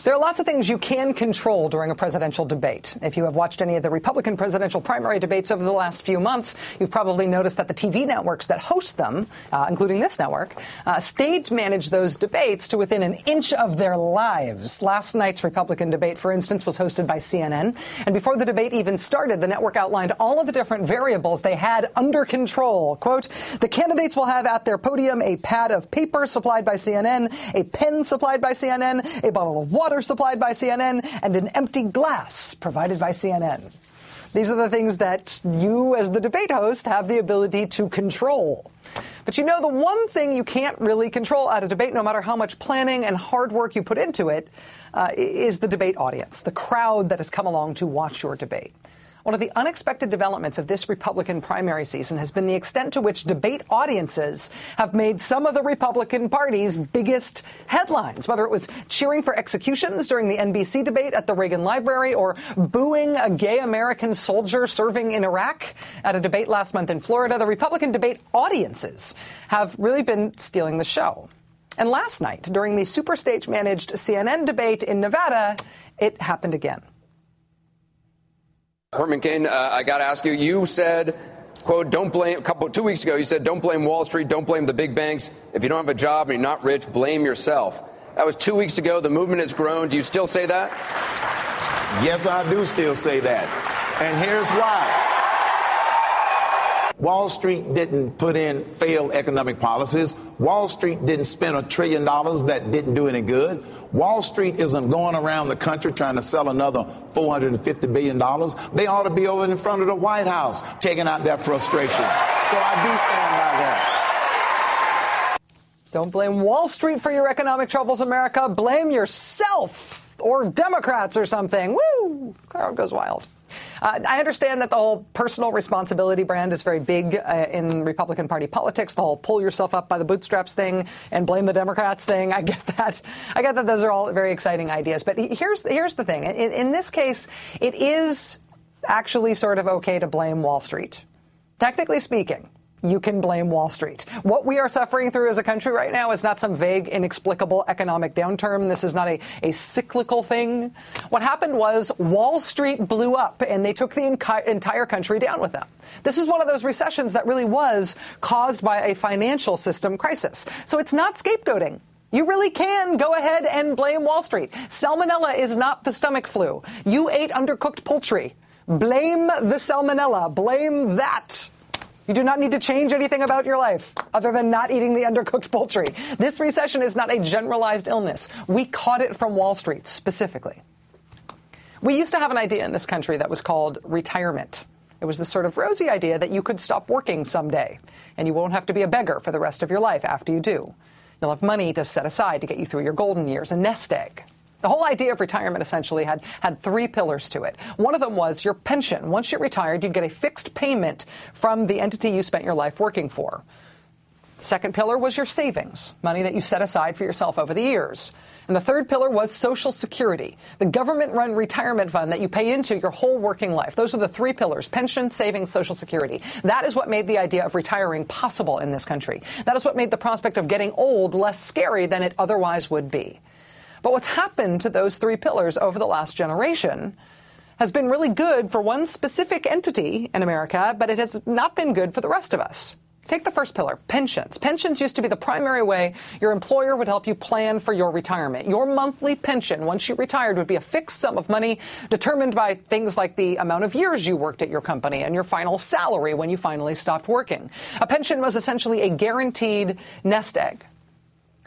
There are lots of things you can control during a presidential debate. If you have watched any of the Republican presidential primary debates over the last few months, you've probably noticed that the TV networks that host them, including this network, stage manage those debates to within an inch of their lives. Last night's Republican debate, for instance, was hosted by CNN. And before the debate even started, the network outlined all of the different variables they had under control. Quote, the candidates will have at their podium a pad of paper supplied by CNN, a pen supplied by CNN, a bottle of water supplied by CNN, and an empty glass provided by CNN. These are the things that you, as the debate host, have the ability to control. But you know, the one thing you can't really control at a debate, no matter how much planning and hard work you put into it, is the debate audience, the crowd that has come along to watch your debate. One of the unexpected developments of this Republican primary season has been the extent to which debate audiences have made some of the Republican Party's biggest headlines, whether it was cheering for executions during the NBC debate at the Reagan Library or booing a gay American soldier serving in Iraq at a debate last month in Florida. The Republican debate audiences have really been stealing the show. And last night, during the superstage-managed CNN debate in Nevada, it happened again. Herman Cain, I got to ask you, you said, quote, 2 weeks ago, you said, don't blame Wall Street, don't blame the big banks. If you don't have a job and you're not rich, blame yourself. That was 2 weeks ago. The movement has grown. Do you still say that? Yes, I do still say that. And here's why. Wall Street didn't put in failed economic policies. Wall Street didn't spend $1 trillion that didn't do any good. Wall Street isn't going around the country trying to sell another $450 billion. They ought to be over in front of the White House taking out their frustration. So I do stand by that. Don't blame Wall Street for your economic troubles, America. Blame yourself or Democrats or something. Woo! Crowd goes wild. I understand that the whole personal responsibility brand is very big in Republican Party politics, the whole pull yourself up by the bootstraps thing and blame the Democrats thing. I get that. I get that those are all very exciting ideas. But here's the thing. In this case, it is actually sort of okay to blame Wall Street. Technically speaking, you can blame Wall Street. What we are suffering through as a country right now is not some vague, inexplicable economic downturn. This is not a cyclical thing. What happened was Wall Street blew up, and they took the entire country down with them. This is one of those recessions that really was caused by a financial system crisis. So it's not scapegoating. You really can go ahead and blame Wall Street. Salmonella is not the stomach flu. You ate undercooked poultry. Blame the salmonella. Blame that. You do not need to change anything about your life other than not eating the undercooked poultry. This recession is not a generalized illness. We caught it from Wall Street specifically. We used to have an idea in this country that was called retirement. It was this sort of rosy idea that you could stop working someday and you won't have to be a beggar for the rest of your life after you do. You'll have money to set aside to get you through your golden years, a nest egg. The whole idea of retirement essentially had 3 pillars to it. One of them was your pension. Once you're retired, you'd get a fixed payment from the entity you spent your life working for. The second pillar was your savings, money that you set aside for yourself over the years. And the third pillar was Social Security, the government-run retirement fund that you pay into your whole working life. Those are the 3 pillars: pension, savings, Social Security. That is what made the idea of retiring possible in this country. That is what made the prospect of getting old less scary than it otherwise would be. But what's happened to those 3 pillars over the last generation has been really good for one specific entity in America, but it has not been good for the rest of us. Take the first pillar, pensions. Pensions used to be the primary way your employer would help you plan for your retirement. Your monthly pension, once you retired, would be a fixed sum of money determined by things like the amount of years you worked at your company and your final salary when you finally stopped working. A pension was essentially a guaranteed nest egg.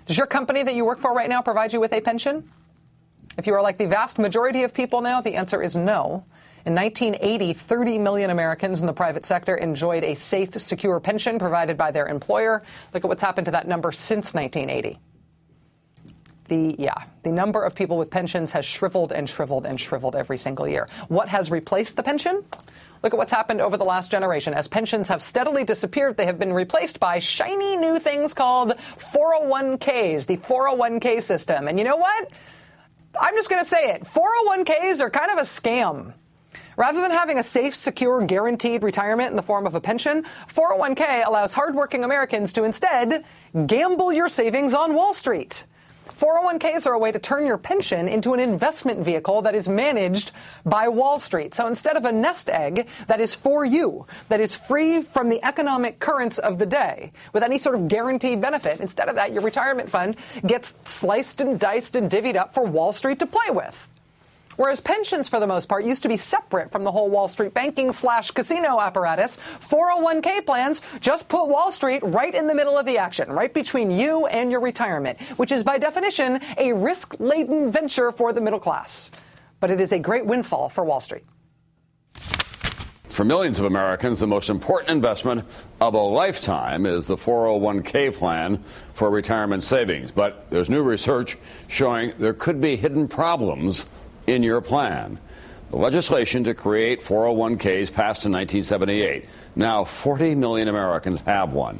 Does your company that you work for right now provide you with a pension? If you are like the vast majority of people now, the answer is no. In 1980, 30 million Americans in the private sector enjoyed a safe, secure pension provided by their employer. Look at what's happened to that number since 1980. The number of people with pensions has shriveled and shriveled and shriveled every single year. What has replaced the pension? Look at what's happened over the last generation. As pensions have steadily disappeared, they have been replaced by shiny new things called 401ks, the 401k system. And you know what? I'm just going to say it. 401ks are kind of a scam. Rather than having a safe, secure, guaranteed retirement in the form of a pension, 401k allows hardworking Americans to instead gamble your savings on Wall Street. 401ks are a way to turn your pension into an investment vehicle that is managed by Wall Street. So instead of a nest egg that is for you, that is free from the economic currents of the day, with any sort of guaranteed benefit, instead of that, your retirement fund gets sliced and diced and divvied up for Wall Street to play with. Whereas pensions, for the most part, used to be separate from the whole Wall Street banking/casino apparatus, 401k plans just put Wall Street right in the middle of the action, right between you and your retirement, which is by definition a risk-laden venture for the middle class. But it is a great windfall for Wall Street. For millions of Americans, the most important investment of a lifetime is the 401k plan for retirement savings. But there's new research showing there could be hidden problems in your plan. The legislation to create 401ks passed in 1978. Now 40 million Americans have one.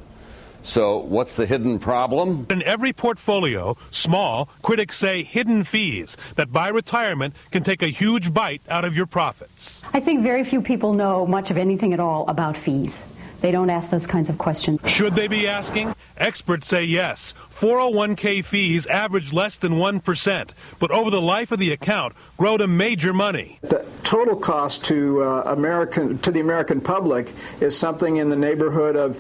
So what's the hidden problem? In every portfolio, small, critics say hidden fees that by retirement can take a huge bite out of your profits. I think very few people know much of anything at all about fees. They don't ask those kinds of questions. Should they be asking? Experts say yes. 401k fees average less than 1%, but over the life of the account grow to major money. The total cost to the American public is something in the neighborhood of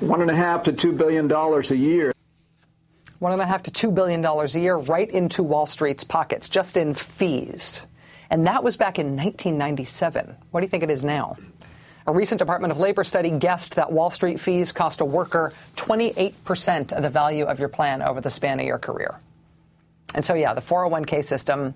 $1.5 to $2 billion a year. $1.5 to $2 billion a year right into Wall Street's pockets, just in fees. And that was back in 1997. What do you think it is now? A recent Department of Labor study guessed that Wall Street fees cost a worker 28% of the value of your plan over the span of your career. And so, yeah, the 401k system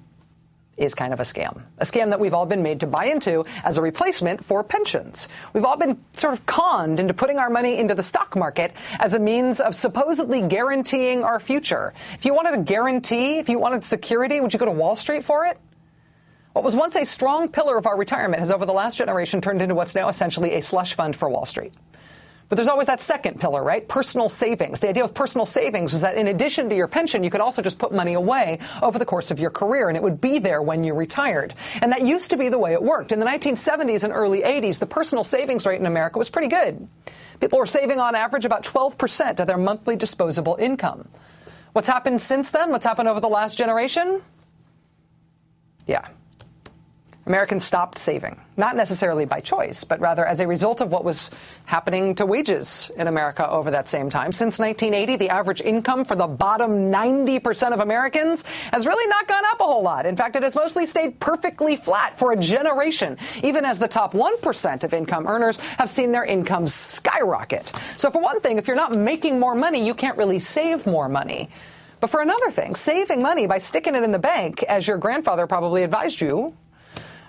is kind of a scam that we've all been made to buy into as a replacement for pensions. We've all been sort of conned into putting our money into the stock market as a means of supposedly guaranteeing our future. If you wanted a guarantee, if you wanted security, would you go to Wall Street for it? What was once a strong pillar of our retirement has over the last generation turned into what's now essentially a slush fund for Wall Street. But there's always that second pillar, right? Personal savings. The idea of personal savings is that in addition to your pension, you could also just put money away over the course of your career, and it would be there when you retired. And that used to be the way it worked. In the 1970s and early 80s, the personal savings rate in America was pretty good. People were saving on average about 12% of their monthly disposable income. What's happened since then? What's happened over the last generation? Yeah. Americans stopped saving, not necessarily by choice, but rather as a result of what was happening to wages in America over that same time. Since 1980, the average income for the bottom 90% of Americans has really not gone up a whole lot. In fact, it has mostly stayed perfectly flat for a generation, even as the top 1% of income earners have seen their incomes skyrocket. So for one thing, if you're not making more money, you can't really save more money. But for another thing, saving money by sticking it in the bank, as your grandfather probably advised you,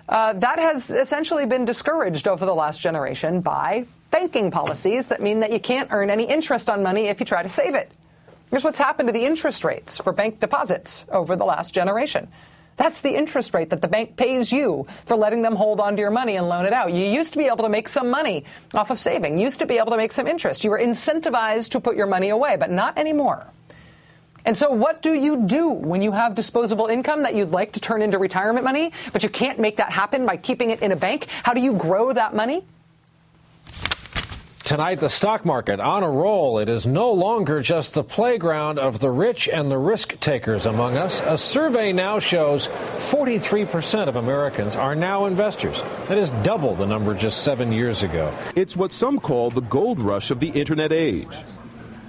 that has essentially been discouraged over the last generation by banking policies that mean that you can't earn any interest on money if you try to save it. Here's what's happened to the interest rates for bank deposits over the last generation. That's the interest rate that the bank pays you for letting them hold onto your money and loan it out. You used to be able to make some money off of saving. You used to be able to make some interest. You were incentivized to put your money away, but not anymore. And so what do you do when you have disposable income that you'd like to turn into retirement money, but you can't make that happen by keeping it in a bank? How do you grow that money? Tonight, the stock market on a roll. It is no longer just the playground of the rich and the risk takers among us. A survey now shows 43% of Americans are now investors. That is double the number just 7 years ago. It's what some call the gold rush of the internet age.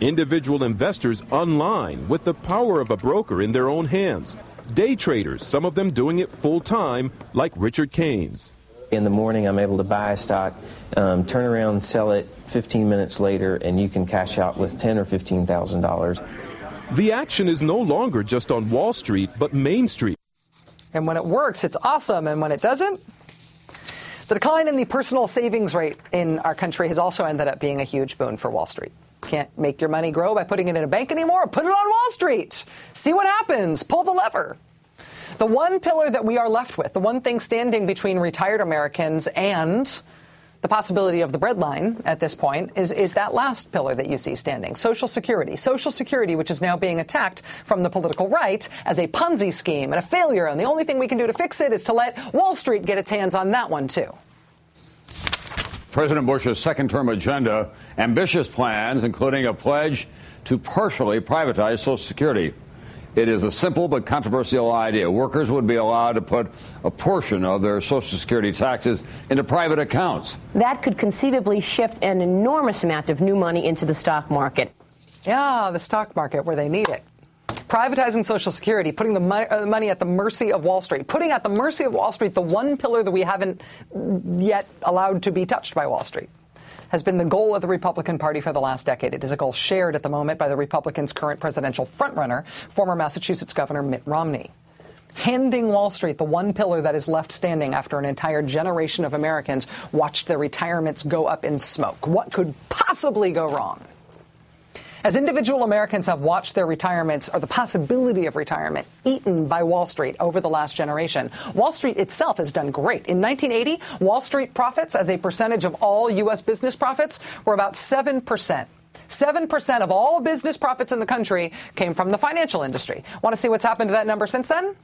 Individual investors online with the power of a broker in their own hands. Day traders, some of them doing it full time, like Richard Keynes. In the morning, I'm able to buy a stock, turn around and sell it 15 minutes later, and you can cash out with $10,000 or $15,000. The action is no longer just on Wall Street, but Main Street. And when it works, it's awesome. And when it doesn't, the decline in the personal savings rate in our country has also ended up being a huge boon for Wall Street. Can't make your money grow by putting it in a bank anymore? Put it on Wall Street. See what happens. Pull the lever. The one pillar that we are left with, the one thing standing between retired Americans and the possibility of the breadline at this point, is that last pillar that you see standing, Social Security. Social Security, which is now being attacked from the political right as a Ponzi scheme and a failure. And the only thing we can do to fix it is to let Wall Street get its hands on that one, too. President Bush's second-term agenda, ambitious plans, including a pledge to partially privatize Social Security. It is a simple but controversial idea. Workers would be allowed to put a portion of their Social Security taxes into private accounts. That could conceivably shift an enormous amount of new money into the stock market. Yeah, the stock market where they need it. Privatizing Social Security, putting the money at the mercy of Wall Street, putting at the mercy of Wall Street the one pillar that we haven't yet allowed to be touched by Wall Street, has been the goal of the Republican Party for the last decade. It is a goal shared at the moment by the Republicans' current presidential frontrunner, former Massachusetts Governor Mitt Romney. Handing Wall Street the one pillar that is left standing after an entire generation of Americans watched their retirements go up in smoke. What could possibly go wrong? As individual Americans have watched their retirements, or the possibility of retirement, eaten by Wall Street over the last generation, Wall Street itself has done great. In 1980, Wall Street profits as a percentage of all U.S. business profits were about 7%. 7% of all business profits in the country came from the financial industry. Want to see what's happened to that number since then?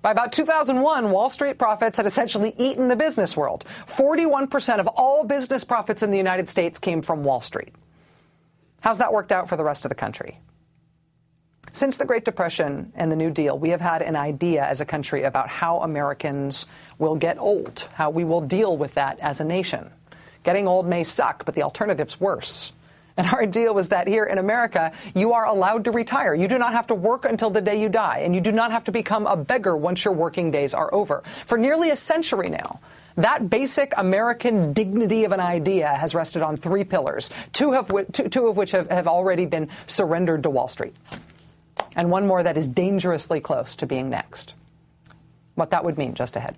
By about 2001, Wall Street profits had essentially eaten the business world. 41% of all business profits in the United States came from Wall Street. How's that worked out for the rest of the country? Since the Great Depression and the New Deal, we have had an idea as a country about how Americans will get old, how we will deal with that as a nation. Getting old may suck, but the alternative's worse. And our idea was that here in America, you are allowed to retire. You do not have to work until the day you die, and you do not have to become a beggar once your working days are over. For nearly a century now, that basic American dignity of an idea has rested on three pillars, two of which have already been surrendered to Wall Street, and one more that is dangerously close to being next. What that would mean just ahead.